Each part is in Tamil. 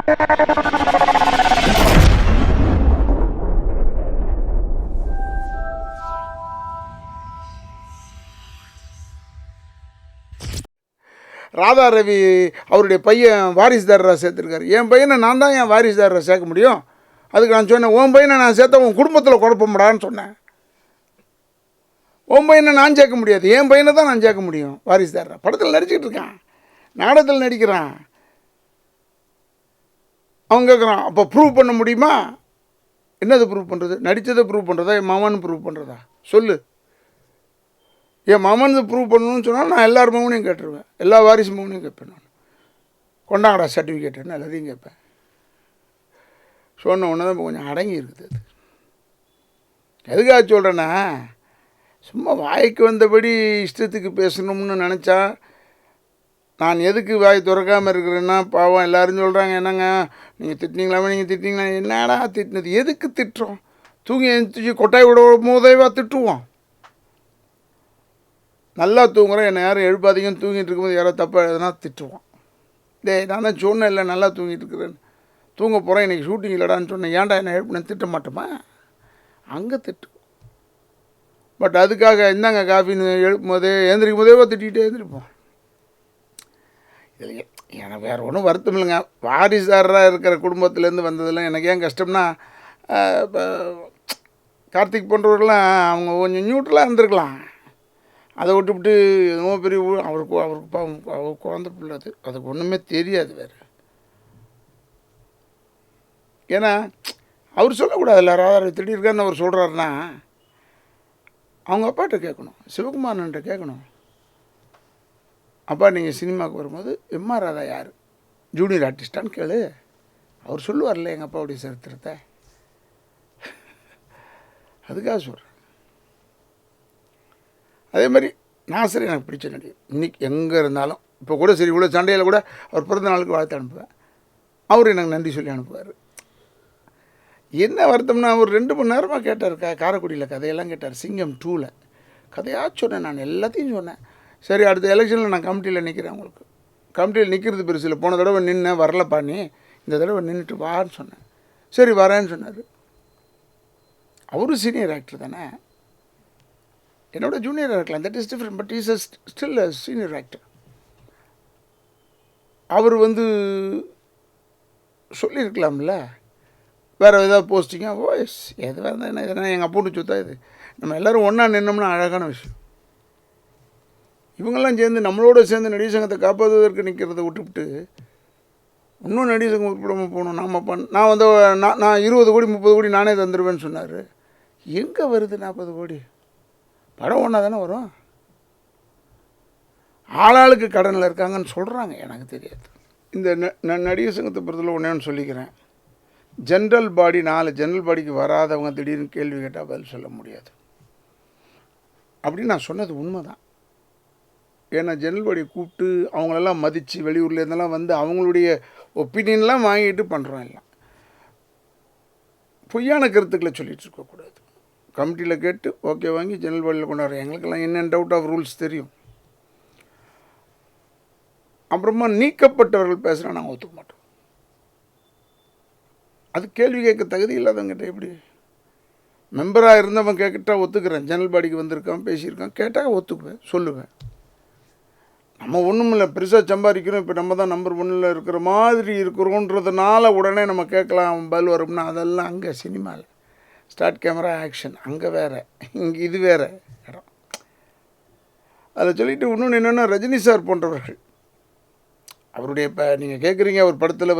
ராதா ரவி அவருடைய பையன் வாரிசுதாரராக சேர்த்துருக்காரு. என் பையனை நான் தான் என் வாரிசுதாரரை சேர்க்க முடியும். அதுக்கு நான் சொன்னேன், உன் பையனை நான் சேர்த்தா உன் குடும்பத்தில் குழப்பமுடான்னு சொன்னேன். உன் பையனை நான் சேர்க்க முடியாது, என் பையனை தான் நான் சேர்க்க முடியும் வாரிசுதாரரை. படத்தில் நடிச்சுக்கிட்டு இருக்கான், நாடகத்தில் நடிக்கிறான். அவன் கேட்குறான், அப்போ ப்ரூவ் பண்ண முடியுமா? என்னது ப்ரூவ் பண்ணுறது? நடித்ததை ப்ரூவ் பண்ணுறதா, என் மாமன்னு ப்ரூவ் பண்ணுறதா? சொல்லு. என் மாமன்னு ப்ரூவ் பண்ணணும்னு சொன்னால் நான் எல்லார் மாமனையும் கேட்டுருவேன், எல்லா வாரிசு மாமனையும் கேட்பேன். நான் கொண்டாங்கடா சர்டிஃபிகேட்டுன்னு எல்லாத்தையும் கேட்பேன். சொன்ன உடனே தான் இப்போ கொஞ்சம் அடங்கி இருக்குது. அது எதுக்காக சொல்கிறேன்னா, சும்மா வாய்க்கு வந்தபடி இஷ்டத்துக்கு பேசணும்னு நினச்சா, நான் எதுக்கு வாய் திறக்காமல் இருக்கிறேன்னா, பாவம் எல்லோரும் சொல்கிறாங்க, என்னங்க நீங்கள் திட்டினீங்களாமே, நீங்கள் திட்டிங்களா? என்னடா திட்டினது? எதுக்கு திட்டுறோம்? தூங்கி எழுந்திரிச்சு கொட்டாய் விட போதேவா திட்டுவோம்? நல்லா தூங்குறேன், என்னை யாரும் எழுப்பாதீங்கன்னு தூங்கிட்டு இருக்கும்போது யாரோ தப்பாக எழுதுனா திட்டுவோம். நான் தான் சொன்னேன் இல்லை நல்லா தூங்கிட்டு இருக்கிறேன்னு. தூங்க போகிறேன், இன்றைக்கி ஷூட்டிங் இல்லைடான்னு சொன்னேன், ஏன்டா என்னை எழுப்புனேன் திட்ட மாட்டோமா? அங்கே திட்டுவோம். பட் அதுக்காக இந்தாங்க காஃபின்னு எழுப்பும் போதே எழுந்திரிக்கும் போதேவா திட்டிகிட்டே எழுந்திரிப்போம். இதில் எனக்கு வேறு ஒன்றும் வருத்தம் இல்லைங்க. வாரிசுதாரராக இருக்கிற குடும்பத்துலேருந்து வந்ததெல்லாம் எனக்கு ஏன் கஷ்டம்னா, இப்போ கார்த்திக் போன்றவர்கள்லாம் அவங்க கொஞ்சம் நியூட்ரலாக இருந்திருக்கலாம். அதை விட்டுவிட்டு என்னமோ பெரிய அவருக்கு அவர் குழந்த பிள்ளை, அதுக்கு ஒன்றுமே தெரியாது வேறு. ஏன்னா அவர் சொல்லக்கூடாதுல்ல, ராதாரவி திடீர்னு அவர் சொல்கிறாருன்னா அவங்க அப்பாட்ட கேட்கணும், சிவகுமாரன்ட்ட கேட்கணும். அப்பா நீங்கள் சினிமாவுக்கு வரும்போது எம்ஆர் ராதா யார், ஜூனியர் ஆர்டிஸ்டான்னு கேளு. அவர் சொல்லுவார்ல எங்கள் அப்பாவுடைய சரித்திரத்தை. அதுக்காக சொல்கிறேன். அதே மாதிரி நாசர் எனக்கு பிடிச்ச நடிகர். இன்றைக்கி எங்கே இருந்தாலும், இப்போ கூட சரி இவ்வளோ சண்டையில் கூட அவர் பிறந்த நாளுக்கு வாழ்த்து அனுப்புவேன். அவர் எனக்கு நன்றி சொல்லி அனுப்புவார். என்ன வருத்தம்னா, அவர் 2 மணி நேரமாக கேட்டார், காரைக்குடியில் கதையெல்லாம் கேட்டார். சிங்கம் 2ல் கதையாக சொன்னேன், நான் எல்லாத்தையும் சொன்னேன். சரி அடுத்த எலெக்ஷனில் நான் கமிட்டியில் நிற்கிறேன், உங்களுக்கு கமிட்டியில் நிற்கிறது பெருசு இல்லை, போன தடவை நின்று வரலப்பா நீ, இந்த தடவை நின்றுட்டு வான்னு சொன்னேன். சரி வரேன்னு சொன்னார். அவரும் சீனியர் ஆக்டர் தானே, என்னோட ஜூனியராக இருக்கலாம், that is different, but is still a senior actor. அவர் சொல்லியிருக்கலாம்ல, வேறு ஏதாவது போஸ்டிங்காக வாய்ஸ் எது வேறு இருந்தால் என்ன, எதனா எங்கள் அப்பூண்டு சொத்தா இது, நம்ம எல்லோரும் ஒன்றா நின்னோம்னா அழகான விஷயம். இவங்கெல்லாம் சேர்ந்து நம்மளோட சேர்ந்து நடிகர் சங்கத்தை காப்பாற்றுவதற்கு நிற்கிறத விட்டுவிட்டு இன்னும் நடிகர் சங்கம் உட்படாமல் போகணும். நான் 20 கோடி 30 கோடி நானே தந்துடுவேன்னு சொன்னார். எங்கே வருது 40 கோடி? படம் ஒன்றா தானே வரும். ஆளாளுக்கு கடனில் இருக்காங்கன்னு சொல்கிறாங்க, எனக்கு தெரியாது. இந்த நடிகர் சங்கத்தை பொறுத்தவரை ஒன்றேன்னு சொல்லிக்கிறேன், ஜென்ரல் பாடி 4 ஜென்ரல் பாடிக்கு வராதவங்க திடீர்னு கேள்வி கேட்டால் பதில் சொல்ல முடியாது அப்படின்னு நான் சொன்னது உண்மை தான். ஏன்னா ஜென்ரல் பாடியை கூப்பிட்டு அவங்களெல்லாம் மதித்து வெளியூர்லேருந்தெல்லாம் வந்து அவங்களுடைய ஒப்பீனியன்லாம் வாங்கிட்டு பண்ணுறோம். எல்லாம் பொய்யான கருத்துக்களை சொல்லிகிட்டு இருக்கக்கூடாது. கமிட்டியில் கேட்டு ஓகே வாங்கி ஜெனரல் பாடியில் கொண்டாடுறோம். எங்களுக்கெல்லாம் என்னென்ன டவுட் ஆஃப் ரூல்ஸ் தெரியும். அப்புறமா நீக்கப்பட்டவர்கள் பேசுகிறா நாங்கள் ஒத்துக்க மாட்டோம். அது கேள்வி கேட்க தகுதி இல்லாதவங்கிட்ட எப்படி? மெம்பராக இருந்தவன் கேட்கிட்டா ஒத்துக்கிறேன், ஜெனரல் பாடிக்கு வந்திருக்கான் பேசியிருக்கான் கேட்டால் ஒத்துக்குவேன், சொல்லுவேன். நம்ம ஒன்றும் இல்லை, பெருசாக சம்பாதிக்கிறோம், இப்போ நம்ம தான் நம்பர் 1ல் இருக்கிற மாதிரி இருக்கிறோன்றதுனால உடனே நம்ம கேட்கலாம் பதில் வரும்னா அதெல்லாம் அங்கே சினிமாவில் ஸ்டார்ட் கேமரா ஆக்ஷன், அங்கே வேறு, இங்கே இது வேறு இடம். அதில் சொல்லிவிட்டு இன்னொன்று என்னென்னா, ரஜினி சார் போன்றவர்கள் அவருடைய இப்போ நீங்கள் கேட்குறீங்க அவர் படத்தில்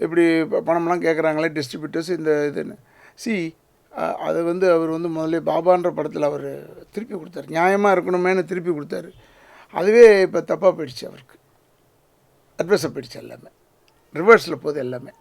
இப்படி பணம்லாம் கேட்குறாங்களே டிஸ்ட்ரிபியூட்டர்ஸ் இந்த இதுன்னு அதை அவர் முதல்ல பாபான்ற படத்தில் அவர் திருப்பி கொடுத்தாரு, நியாயமாக இருக்கணுமேனு திருப்பி கொடுத்தாரு. அதுவே இப்போ தப்பாக போயிடுச்சு, அவருக்கு அட்வைஸாக போயிடுச்சு, எல்லாமே ரிவர்ஸில் போகுது எல்லாமே.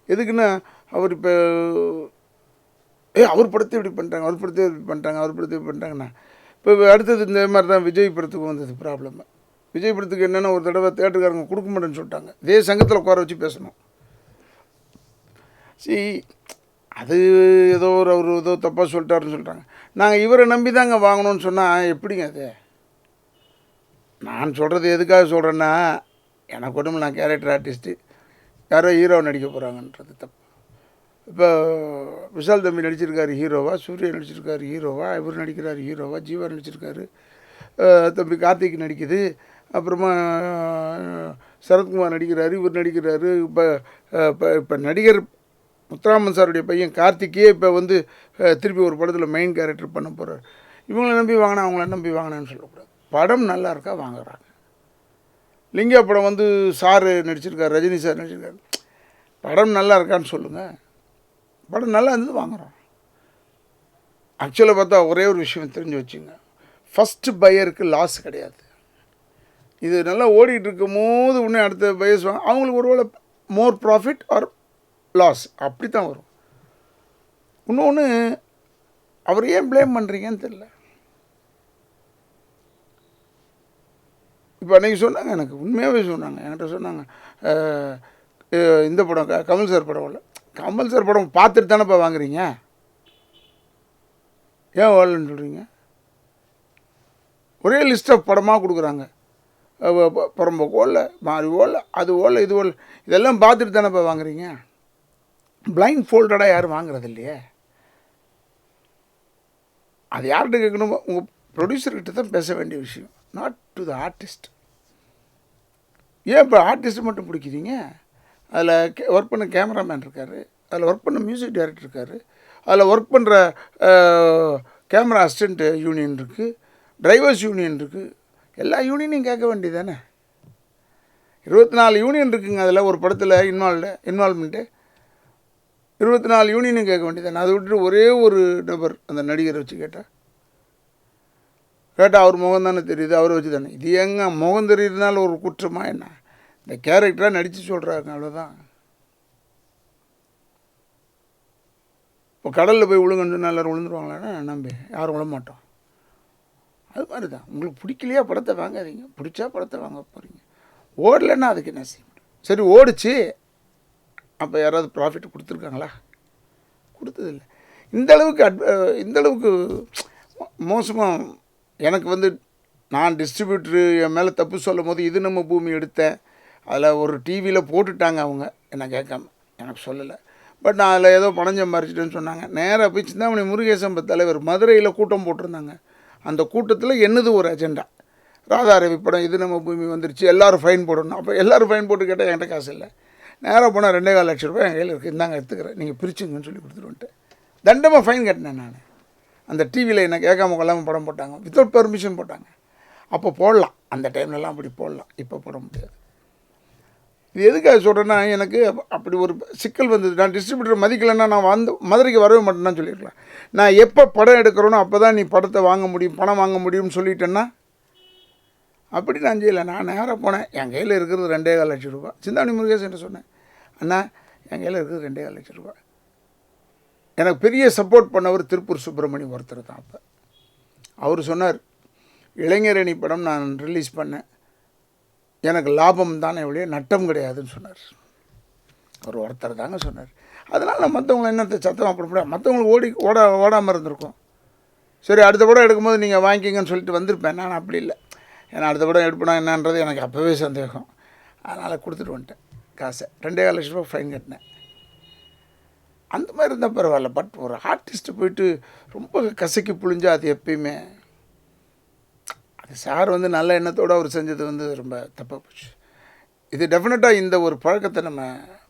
எதுக்குன்னா அவர் இப்போ அவர் படத்தை இப்படி பண்ணுறாங்க, அவர் படத்தை இப்படி பண்ணுறாங்க, அவர் படத்தை இப்படி பண்ணுறாங்கன்னா இப்போ அடுத்தது இந்த மாதிரி தான் விஜய் படத்துக்கு வந்தது ப்ராப்ளம். விஜய் படத்துக்கு என்னென்னா ஒரு தடவை தேட்டருக்காரங்க கொடுக்க மாட்டேன்னு சொல்லிட்டாங்க, இதே சங்கத்தில் உட்கார வச்சு பேசணும். அது அவர் ஏதோ தப்பாக சொல்லிட்டாருன்னு சொல்லிட்டாங்க. நாங்கள் இவரை நம்பி தாங்க வாங்கணும்னு சொன்னால் எப்படிங்க அது? நான் சொல்கிறது எதுக்காக சொல்கிறேன்னா, எனக்கு ஒன்றும் நான் கேரக்டர் ஆர்டிஸ்ட்டு, யாரோ ஹீரோ நடிக்க போகிறாங்கன்றது தப்பு. இப்போ விஷால் தம்பி நடிச்சிருக்காரு ஹீரோவா, சூர்யா நடிச்சிருக்காரு ஹீரோவா, இவர் நடிக்கிறார் ஹீரோவா, ஜீவா நடிச்சிருக்காரு, தம்பி கார்த்திக் நடிக்குது, அப்புறமா சரத்குமார் நடிக்கிறாரு, இவர் நடிக்கிறாரு. இப்போ இப்போ இப்போ நடிகர் முத்துராமன் சாருடைய பையன் கார்த்திக்கே இப்போ வந்து திருப்பி ஒரு படத்தில் மெயின் கேரக்டர் பண்ண போகிறார். இவங்கள நம்பி வாங்கினா அவங்கள நம்பி வாங்கினான்னு சொல்லக்கூடாது. படம் நல்லா இருக்கா வாங்குறாங்க. லிங்கா படம் வந்து சார் நடிச்சிருக்காரு, ரஜினி சார் நடிச்சிருக்காரு. படம் நல்லா இருக்கான்னு சொல்லுங்கள். படம் நல்லா இருந்தது வாங்குகிறோம். ஆக்சுவலாக பார்த்தா ஒரே ஒரு விஷயம் தெரிஞ்சு வச்சுங்க, ஃபஸ்ட்டு பையருக்கு லாஸ் கிடையாது. இது நல்லா ஓடிட்டு இருக்கும் போது இன்னும் அடுத்த பையர்ஸ் வாங்க, அவங்களுக்கு ஒரு வேளை மோர் ப்ராஃபிட் ஆர் லாஸ் அப்படி தான் வரும். இன்னொன்று, அவர் ஏன் ப்ளேம் பண்ணுறீங்கன்னு தெரியல. இப்போ அன்றைக்கி சொன்னாங்க, எனக்கு உண்மையாகவே சொன்னாங்க, என்கிட்ட சொன்னாங்க, இந்த படம் கமல் சார் படம் இல்லை. கமல் சார் படம் பார்த்துட்டு தானேப்பா வாங்குறீங்க, ஏன் வரலன்னு சொல்கிறீங்க? ஒரே லிஸ்ட் ஆஃப் படமாக கொடுக்குறாங்க. புறம்போக்கு ஓடல, மாறி ஓடல, அது ஓடல, இது ஓடல, இதெல்லாம் பார்த்துட்டு தானேப்பா வாங்குறீங்க. பிளைண்ட் ஃபோல்டடாக யாரும் வாங்குறது இல்லையே. அது யார்கிட்ட கேட்கணுமோ, உங்கள் ப்ரொடியூசர்கிட்ட தான் பேச வேண்டிய விஷயம், நாட் டு த ஆர்டிஸ்ட். ஏன் இப்போ ஆர்டிஸ்ட்டு மட்டும் பிடிக்கிறீங்க? அதில் ஒர்க் பண்ண கேமராமேன் இருக்கார், அதில் ஒர்க் பண்ண மியூசிக் டைரக்டர் இருக்கார், அதில் ஒர்க் பண்ணுற கேமரா அசிஸ்டண்ட் யூனியன் இருக்குது, டிரைவர்ஸ் யூனியன் இருக்குது. எல்லா யூனியனையும் கேட்க வேண்டியது தானே. 24 யூனியன் இருக்குங்க. அதில் ஒரு படத்தில் இன்வால்மெண்ட்டு 24 யூனியனும் கேட்க வேண்டியது தானே. அதை விட்டுட்டு ஒரே ஒரு நபர் அந்த நடிகரை வச்சு கேட்டால் அவர் முகம் தானே தெரியுது, அவரை வச்சு தானே. இது எங்கே முகம் தெரியுதுனால ஒரு குற்றமா என்ன? இந்த கேரக்டராக நடித்து சொல்கிறாங்க, அவ்வளோதான். இப்போ கடலில் போய் விழுங்கன்னு சொன்னால் எல்லோரும் விழுந்துருவாங்களான்னா நம்பி யாரும் விழ மாட்டோம். அது மாதிரி தான், உங்களுக்கு பிடிக்கலையா படத்தை வாங்காதீங்க, பிடிச்சா படத்தை வாங்க போகிறீங்க. ஓடலைன்னா அதுக்கு என்ன செய்ய முடியும்? சரி ஓடிச்சு, அப்போ யாராவது ப்ராஃபிட் கொடுத்துருக்காங்களா? கொடுத்ததில்லை. இந்தளவுக்கு மோசமாக எனக்கு வந்து நான் டிஸ்ட்ரிபியூட்ரு என் மேலே தப்பு சொல்லும் போது இது நம்ம பூமி எடுத்தேன், அதில் ஒரு டிவியில் போட்டுட்டாங்க, அவங்க என்ன கேட்காம எனக்கு சொல்லலை. பட் நான் அதில் ஏதோ பணம் சம்பாரிச்சிட்டேன்னு சொன்னாங்க. நேராக போய் சிந்தாமணி முருகேசன் தலைவர் மதுரையில் கூட்டம் போட்டிருந்தாங்க. அந்த கூட்டத்தில் என்னது ஒரு அஜெண்டா, ராதாரவி படம் இது நம்ம பூமி வந்துருச்சு, எல்லோரும் ஃபைன் போடணும். அப்போ எல்லோரும் ஃபைன் போட்டு கேட்டால் என்கிட்ட காசு இல்லை. நேராக போனால் 2.25 லட்ச ரூபாய் என் கையில் இருக்குது, இந்தாங்க எடுத்துக்கிறேன், நீங்கள் பிரிச்சுங்கன்னு சொல்லி கொடுத்துருவன்ட்டு தண்டமாக ஃபைன் கட்டினேன் நான். அந்த டிவியில் என்ன கேட்காம கொள்ளாமல் படம் போட்டாங்க, வித்தவுட் பர்மிஷன் போட்டாங்க. அப்போ போடலாம், அந்த டைம்லலாம் அப்படி போடலாம், இப்போ போட முடியாது. இது எதுக்காக சொல்கிறேன்னா, எனக்கு அப்படி ஒரு சிக்கல் வந்தது. நான் டிஸ்ட்ரிபியூட்டர் மதிக்கலைன்னா நான் மதுரைக்கு வரவே மாட்டேன்னு சொல்லியிருக்கலாம். நான் எப்போ படம் எடுக்கிறோனோ அப்போ தான் நீ படத்தை வாங்க முடியும், பணம் வாங்க முடியும்னு சொல்லிட்டேன்னா அப்படி நான் செய்யலை. நான் நேராக போனேன், என் கையில் இருக்கிறது 2.25 லட்ச ரூபா. சிந்தாமணி முருகேசன் சொன்னேன், அண்ணா என் கையில் இருக்கிறது 2.25 லட்ச ரூபா. எனக்கு பெரிய சப்போர்ட் பண்ணவர் திருப்பூர் சுப்பிரமணியம் ஒருத்தர் தான். அப்போ அவர் சொன்னார், இளைஞரணி படம் நான் ரிலீஸ் பண்ணேன், எனக்கு லாபம் தானே எவ்வளோ, நட்டம் கிடையாதுன்னு சொன்னார். அவர் ஒருத்தர் தாங்க சொன்னார். அதனால் மற்றவங்களை என்னத்தை சத்தமாக போட முடியாது, மற்றவங்களுக்கு ஓடாமல் இருந்திருக்கும். சரி அடுத்த படம் எடுக்கும்போது நீங்கள் வாங்கிக்கிங்கன்னு சொல்லிட்டு வந்திருப்பேன். நான் அப்படி இல்லை, ஏன்னா அடுத்த படம் எடுப்பேனா என்னன்றது எனக்கு அப்போவே சந்தேகம். அதனால் கொடுத்துட்டு வந்துட்டேன் காசை. 2.25 லட்ச ரூபா ஃபைன் கட்டினேன். அந்த மாதிரி இருந்தால் பரவாயில்ல. பட் ஒரு ஆர்டிஸ்ட்டு போயிட்டு ரொம்ப கசக்கி புழிஞ்சா அது எப்பயுமே அது சார் வந்து நல்ல எண்ணத்தோடு அவர் செஞ்சது வந்து ரொம்ப தப்பாக போச்சு. இது டெஃபினட்டாக இந்த ஒரு பழக்கத்தை நம்ம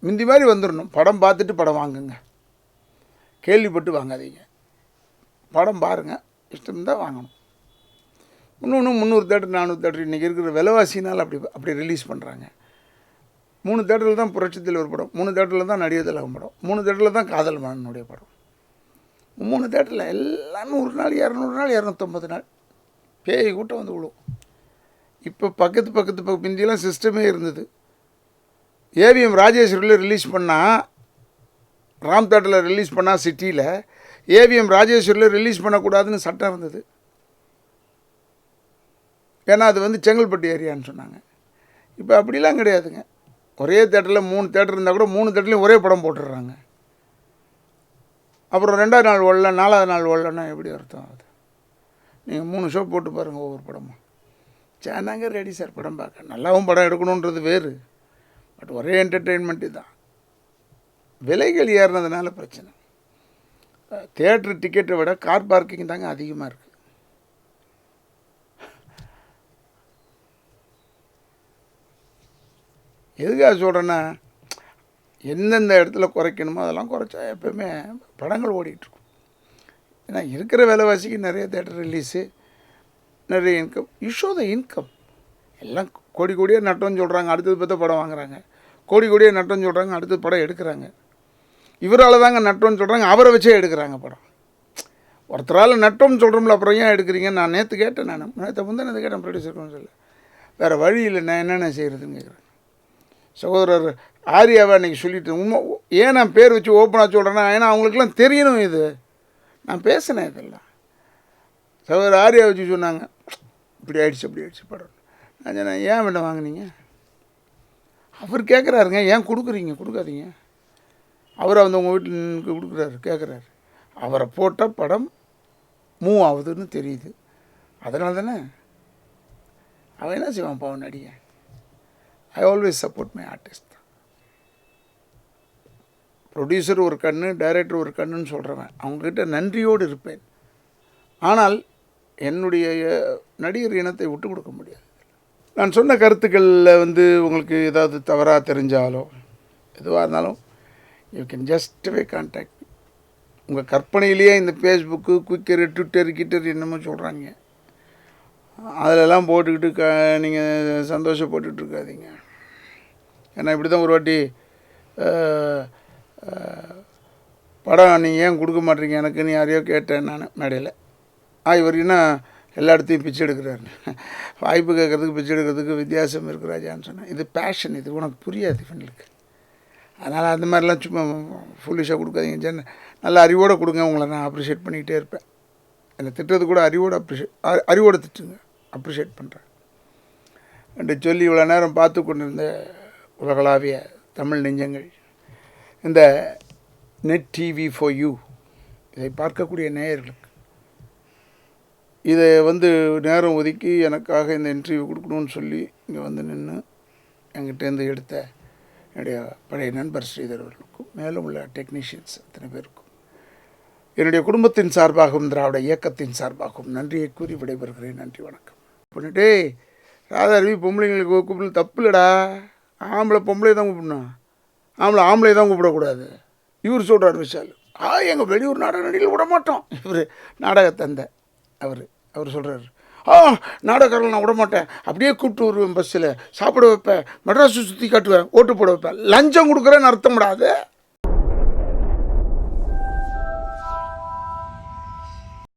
முந்தி மாதிரி வந்துடணும். படம் பார்த்துட்டு படம் வாங்குங்க, கேள்விப்பட்டு வாங்காதீங்க. படம் பாருங்கள், இஷ்டம் இருந்தால் வாங்கணும். இன்னொன்று 300 தேட்டர் 400 தேட்டர் இன்றைக்கி இருக்கிற விலைவாசினால் அப்படி ரிலீஸ் பண்ணுறாங்க. 3 தேட்டரில் தான் புரட்சித்தில் ஒரு படம், 3 தேட்டரில் தான் நடிகர் திலகம் படம், 3 தேட்டரில் தான் காதல் மன்னனுடைய படம். 3 தேட்டரில் எல்லாம் 100 நாள் 200 நாள் 250 நாள் பேய் கூட்டம் வந்து விழும். இப்போ பக்கத்து பிந்தியெல்லாம் சிஸ்டமே இருந்தது. ஏவிஎம் ராஜேஸ்வரியில் ரிலீஸ் பண்ணால், ராம் தேட்டரில் ரிலீஸ் பண்ணால் சிட்டியில், ஏவிஎம் ராஜேஸ்வரியில் ரிலீஸ் பண்ணக்கூடாதுன்னு சட்டம் இருந்தது. ஏன்னா அது வந்து செங்கல்பட்டு ஏரியான்னு சொன்னாங்க. இப்போ அப்படிலாம் கிடையாதுங்க. ஒரே தேட்டரில் 3 தேட்டர் இருந்தால் கூட 3 தேட்டர்லையும் ஒரே படம் போட்டுடுறாங்க. அப்புறம் 2ஆவது நாள் ஓடல, 4ஆவது நாள் ஓடலன்னா எப்படி அர்த்தம் ஆகுது? நீங்கள் 3 ஷோ போட்டு பாருங்கள் ஒவ்வொரு படமும். சேனாங்க ரெடி சார் படம் பார்க்க. நல்லாவும் படம் எடுக்கணுன்றது வேறு, பட் ஒரே என்டர்டெயின்மெண்ட்டு தான். விலைகள் ஏறினதுனால பிரச்சனை. தியேட்டர் டிக்கெட்டை விட கார் பார்க்கிங் தாங்க அதிகமாக இருக்குது. எதுக்காக சொல்கிறேன்னா, எந்தெந்த இடத்துல குறைக்கணுமோ அதெல்லாம் குறைச்சா எப்போயுமே படங்கள் ஓடிட்டுருக்கும். ஏன்னா இருக்கிற விலைவாசிக்கு நிறைய தேட்டர் ரிலீஸு, நிறைய income. You show the income. எல்லாம் கோடி கோடியாக நட்டோன்னு சொல்கிறாங்க, அடுத்தது பார்த்தா படம் வாங்குறாங்க. கோடி கோடியாக நட்டோன்னு சொல்கிறாங்க, அடுத்தது படம் எடுக்கிறாங்க. இவரால் தாங்க நட்டோன்னு சொல்கிறாங்க, அவரை வச்சே எடுக்கிறாங்க படம். ஒருத்தரால் நட்டோம்னு சொல்கிறோம்ல, அப்புறம் ஏன் எடுக்கிறீங்க? நான் நேற்று கேட்டேன், நேற்று முந்தினது கேட்டேன் ப்ரொடியூசருக்குன்னு சொல்ல. வேறு வழி இல்லை, நான் என்னென்ன செய்கிறதுன்னு கேட்குறேன். சகோதரர் ஆர்யாவை அன்றைக்கி சொல்லிட்டு உண்மை. ஏன் நான் பேர் வச்சு ஓப்பனாக சொல்கிறேன்னா, ஏன்னா அவங்களுக்குலாம் தெரியணும். இது நான் பேசினேன் இதெல்லாம். சகோதரர் ஆர்யா வச்சு சொன்னாங்க, இப்படி ஆயிடுச்சு அப்படி ஆயிடுச்சு படம். நான் சொன்னேன், ஏன் வேண்டாம் வாங்கினீங்க? அவர் கேட்குறாருங்க, ஏன் கொடுக்குறீங்க? கொடுக்காதீங்க. அவர் வந்து உங்கள் வீட்டுக்கு கொடுக்குறாரு, கேட்குறாரு. அவரை போட்டால் படம் மூவ் ஆகுதுன்னு தெரியுது. அதனால தானே அவன் என்ன செய்வான் பாவன் நடிகை. I always support my artist. Producer ஒரு கண்ணு, டைரக்டர் ஒரு கண்ணுன்னு சொல்கிறவன், அவங்கக்கிட்ட நன்றியோடு இருப்பேன். ஆனால் என்னுடைய நடிகர் இனத்தை விட்டு கொடுக்க முடியாது. நான் சொன்ன கருத்துக்களில் வந்து உங்களுக்கு ஏதாவது தவறாக தெரிஞ்சாலோ எதுவாக இருந்தாலும் you can just way contact. உங்கள் கற்பனையிலேயே இந்த ஃபேஸ்புக்கு, குயிக்கரு, ட்விட்டர், கிட்டர் என்னமோ சொல்கிறாங்க, அதிலெல்லாம் போட்டுக்கிட்டு நீங்கள் சந்தோஷப்பட்டுட்டு இருக்காதீங்க. ஏன்னா இப்படி தான் ஒரு வாட்டி படம் நீங்கள் ஏன் கொடுக்க மாட்டீங்க எனக்குன்னு யாரையோ கேட்டேன் நான் மேடையில். இவர் என்ன எல்லா இடத்தையும் பிச்சை எடுக்கிறாரு, வாய்ப்பு கேட்குறதுக்கு பிச்சை எடுக்கிறதுக்கு வித்தியாசம் இருக்கிறாஜான்னு சொன்னேன். இது பேஷன், இது உனக்கு புரியாது இவங்களுக்கு. அதனால் அந்த மாதிரிலாம் சும்மா ஃபுல்லிஷாக கொடுக்காதீங்க. நல்ல அறிவோடு கொடுங்க, உங்களை நான் அப்ரிஷியேட் பண்ணிக்கிட்டே இருப்பேன். என்னை திட்டுறது கூட அறிவோடு திட்டுங்க, அப்ரிஷியேட் பண்ணுறேன் என்று சொல்லி இவ்வளோ நேரம் பார்த்து கொண்டிருந்த உலகளாவிய தமிழ் நெஞ்சங்கள், இந்த நெட் டிவி ஃபார் யூ இதை பார்க்கக்கூடிய நேயர்களுக்கு இதை வந்து நேரம் ஒதுக்கி எனக்காக இந்த இன்டர்வியூ கொடுக்கணும்னு சொல்லி இங்கே வந்து நின்று என்கிட்டேருந்து எடுத்த என்னுடைய பழைய நண்பர் ஸ்ரீதர் அவர்களுக்கும், மேலும் உள்ள டெக்னீஷியன்ஸ் அத்தனை பேருக்கும், என்னுடைய குடும்பத்தின் சார்பாகவும் திராவிட இயக்கத்தின் சார்பாகவும் நன்றியை கூறி விடைபெறுகிறேன். நன்றி, வணக்கம். பண்ணிட்டே ராதாரவி பொம்பளைங்களுக்கு கூப்பிடல, தப்பு இல்லைடா. ஆம்பளை பொம்பளை தான் கூப்பிடணும், ஆம்பளை தான் கூப்பிடக்கூடாது. இவர் சொல்கிறார் விஷால், எங்கள் வெளியூர் நாடக நடிகள் விட மாட்டோம். இவர் நாடகத்தந்த அவர் சொல்கிறார், நாடகக்காரர்கள் நான் விட மாட்டேன், அப்படியே கூப்பிட்டு வருவேன், பஸ்ஸில் சாப்பிட வைப்பேன், மெட்ராஸு சுற்றி காட்டுவேன், ஓட்டு போட வைப்பேன். லஞ்சம் கொடுக்குறேன்னு அர்த்தம் விடாது.